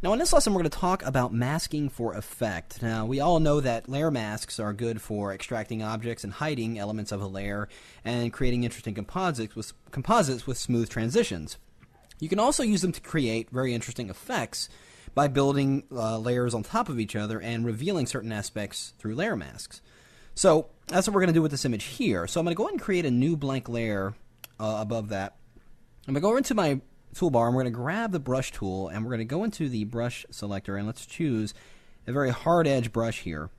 Now in this lesson we're going to talk about masking for effect. Now we all know that layer masks are good for extracting objects and hiding elements of a layer and creating interesting composites with smooth transitions. You can also use them to create very interesting effects by building layers on top of each other and revealing certain aspects through layer masks. So that's what we're going to do with this image here. So I'm going to go ahead and create a new blank layer above that. I'm going to go over into my toolbar and we're going to grab the brush tool and we're going to go into the brush selector and let's choose a very hard edge brush here.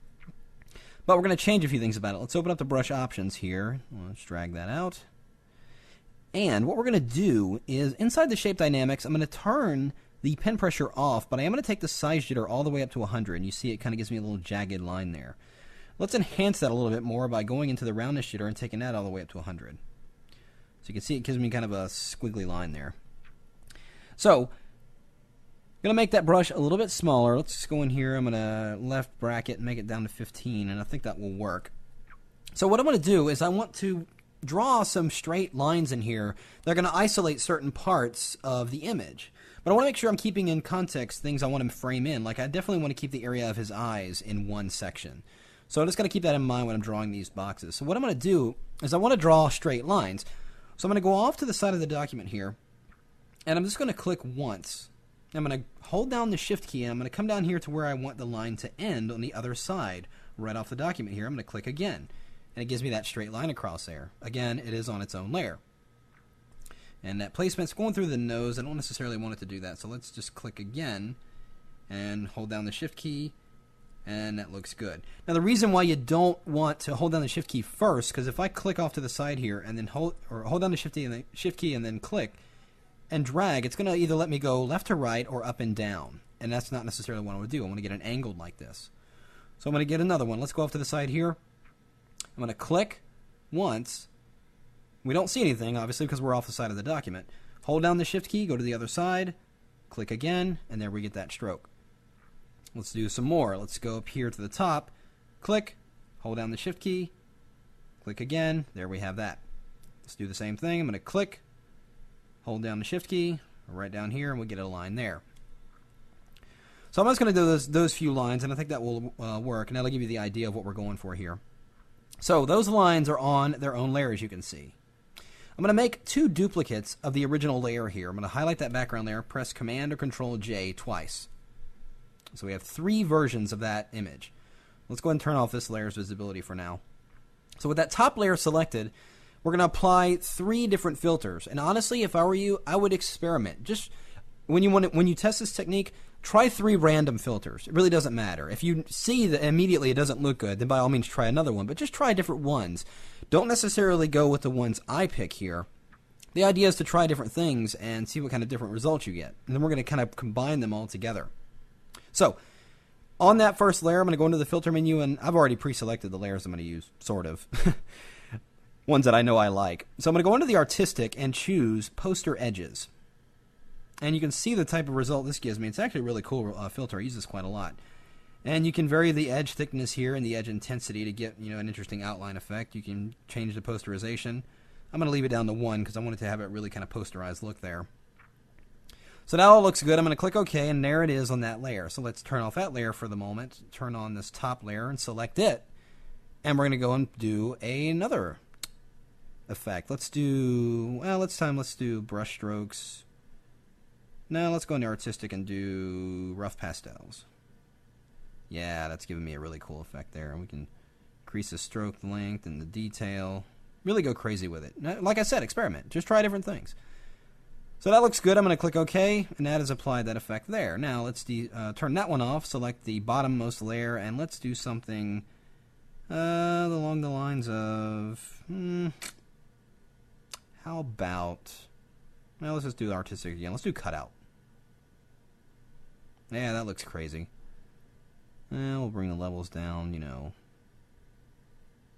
But we're going to change a few things about it. Let's open up the brush options here. Let's drag that out. And what we're going to do is inside the shape dynamics, I'm going to turn the pen pressure off, but I am going to take the size jitter all the way up to 100. And you see it kind of gives me a little jagged line there. Let's enhance that a little bit more by going into the roundness jitter and taking that all the way up to 100. So you can see it gives me kind of a squiggly line there. So, I'm going to make that brush a little bit smaller. Let's just go in here. I'm going to left bracket and make it down to 15, and I think that will work. So what I'm going to do is I want to draw some straight lines in here that are going to isolate certain parts of the image. But I want to make sure I'm keeping in context things I want to frame in. Like I definitely want to keep the area of his eyes in one section. So I'm just going to keep that in mind when I'm drawing these boxes. So what I'm going to do is I want to draw straight lines. So I'm going to go off to the side of the document here. And I'm just going to click once. I'm going to hold down the Shift key and I'm going to come down here to where I want the line to end on the other side. Right off the document here, I'm going to click again. And it gives me that straight line across there. Again, it is on its own layer. And that placement's going through the nose. I don't necessarily want it to do that. So let's just click again and hold down the Shift key. And that looks good. Now the reason why you don't want to hold down the Shift key first, because if I click off to the side here and then hold down the Shift key and then click, and drag, it's going to either let me go left to right or up and down. And that's not necessarily what I want to do. I want to get an angled like this. So I'm going to get another one. Let's go off to the side here. I'm going to click once. We don't see anything, obviously, because we're off the side of the document. Hold down the Shift key, go to the other side, click again, and there we get that stroke. Let's do some more. Let's go up here to the top, click, hold down the Shift key, click again, there we have that. Let's do the same thing. I'm going to click, hold down the Shift key, right down here, and we'll get a line there. So I'm just going to do those few lines, and I think that will work, and that'll give you the idea of what we're going for here. So those lines are on their own layer, as you can see. I'm going to make two duplicates of the original layer here. I'm going to highlight that background layer, press Command or Control J twice. So we have three versions of that image. Let's go ahead and turn off this layer's visibility for now. So with that top layer selected, we're going to apply three different filters. And honestly, if I were you, I would experiment. Just when you test this technique, try three random filters. It really doesn't matter. If you see that immediately it doesn't look good, then by all means try another one. But just try different ones. Don't necessarily go with the ones I pick here. The idea is to try different things and see what kind of different results you get. And then we're going to kind of combine them all together. So on that first layer, I'm going to go into the filter menu, and I've already pre-selected the layers I'm going to use, sort of. Ones that I know I like. So I'm going to go into the artistic and choose poster edges. And you can see the type of result this gives me. It's actually a really cool filter. I use this quite a lot. And you can vary the edge thickness here and the edge intensity to get an interesting outline effect. You can change the posterization. I'm going to leave it down to 1 because I want it to have a really kind of posterized look there. So now it looks good. I'm going to click OK, and there it is on that layer. So let's turn off that layer for the moment. Turn on this top layer and select it. And we're going to go and do another effect. Let's do, well, let's do brush strokes. No, let's go into artistic and do rough pastels. Yeah, that's giving me a really cool effect there. We can increase the stroke length and the detail. Really go crazy with it. Like I said, experiment. Just try different things. So that looks good. I'm going to click OK, and that has applied that effect there. Now let's turn that one off, select the bottommost layer, and let's do something along the lines of, how about, well, let's just do artistic again. Let's do cutout. Yeah, that looks crazy. We'll bring the levels down,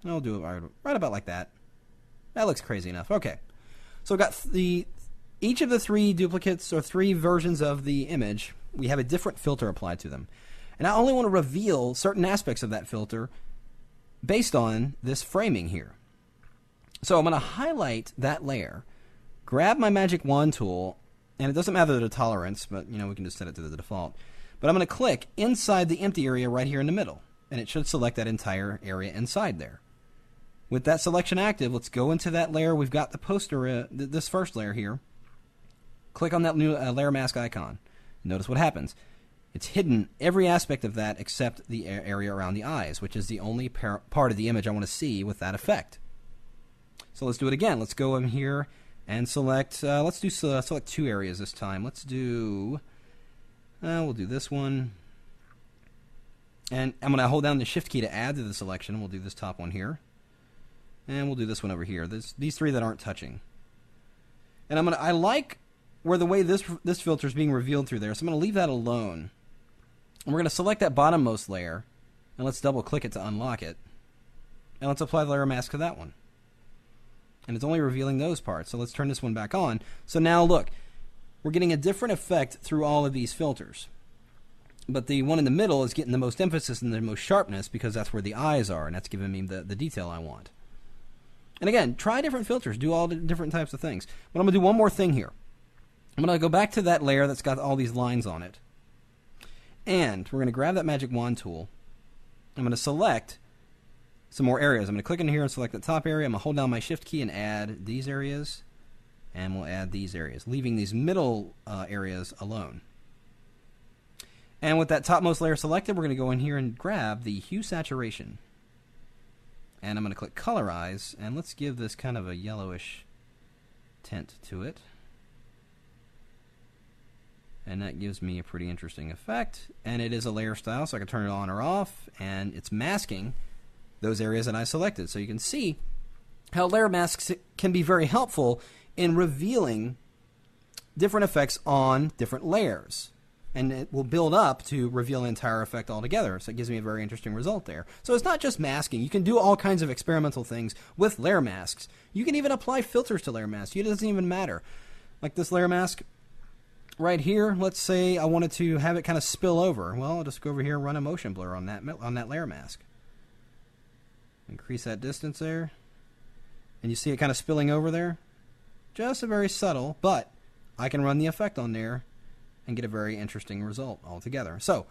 I'll do it right about like that. That looks crazy enough. Okay. So we've got each of the three duplicates or three versions of the image, we have a different filter applied to them. And I only want to reveal certain aspects of that filter based on this framing here. So I'm going to highlight that layer, grab my magic wand tool, And it doesn't matter the tolerance, but we can just set it to the default. But I'm going to click inside the empty area right here in the middle, and it should select that entire area inside there. With that selection active, let's go into that layer. We've got the poster, this first layer here. Click on that new layer mask icon. Notice what happens. It's hidden every aspect of that except the area around the eyes, which is the only part of the image I want to see with that effect. So let's do it again. Let's go in here and select, let's do select two areas this time. Let's do, we'll do this one. And I'm going to hold down the Shift key to add to the selection. We'll do this top one here. And we'll do this one over here. These three that aren't touching. And I like where the way this filter is being revealed through there, so I'm going to leave that alone. And we're going to select that bottommost layer, and let's double click it to unlock it. And let's apply the layer mask to that one. And it's only revealing those parts, so let's turn this one back on. So now look, we're getting a different effect through all of these filters. But the one in the middle is getting the most emphasis and the most sharpness because that's where the eyes are, and that's giving me the detail I want. And again, try different filters, do all the different types of things. But I'm going to do one more thing here. I'm going to go back to that layer that's got all these lines on it. And we're going to grab that magic wand tool. I'm going to select some more areas. I'm going to click in here and select the top area. I'm going to hold down my Shift key and add these areas. And we'll add these areas, leaving these middle areas alone. And with that topmost layer selected, we're going to go in here and grab the hue saturation. And I'm going to click colorize, and let's give this kind of a yellowish tint to it. And that gives me a pretty interesting effect. And it is a layer style, so I can turn it on or off, and it's masking those areas that I selected. So you can see how layer masks can be very helpful in revealing different effects on different layers. And it will build up to reveal an entire effect altogether. So it gives me a very interesting result there. So it's not just masking. You can do all kinds of experimental things with layer masks. You can even apply filters to layer masks. It doesn't even matter. Like this layer mask right here, let's say I wanted to have it kind of spill over. Well, I'll just go over here and run a motion blur on that layer mask. Increase that distance there. And you see it kind of spilling over there? Just a very subtle, but I can run the effect on there and get a very interesting result altogether. So,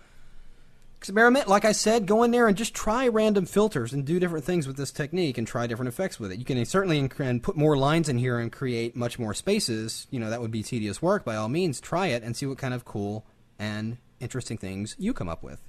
experiment, like I said, go in there and just try random filters and do different things with this technique and try different effects with it. You can certainly put more lines in here and create much more spaces. That would be tedious work. By all means, try it and see what kind of cool and interesting things you come up with.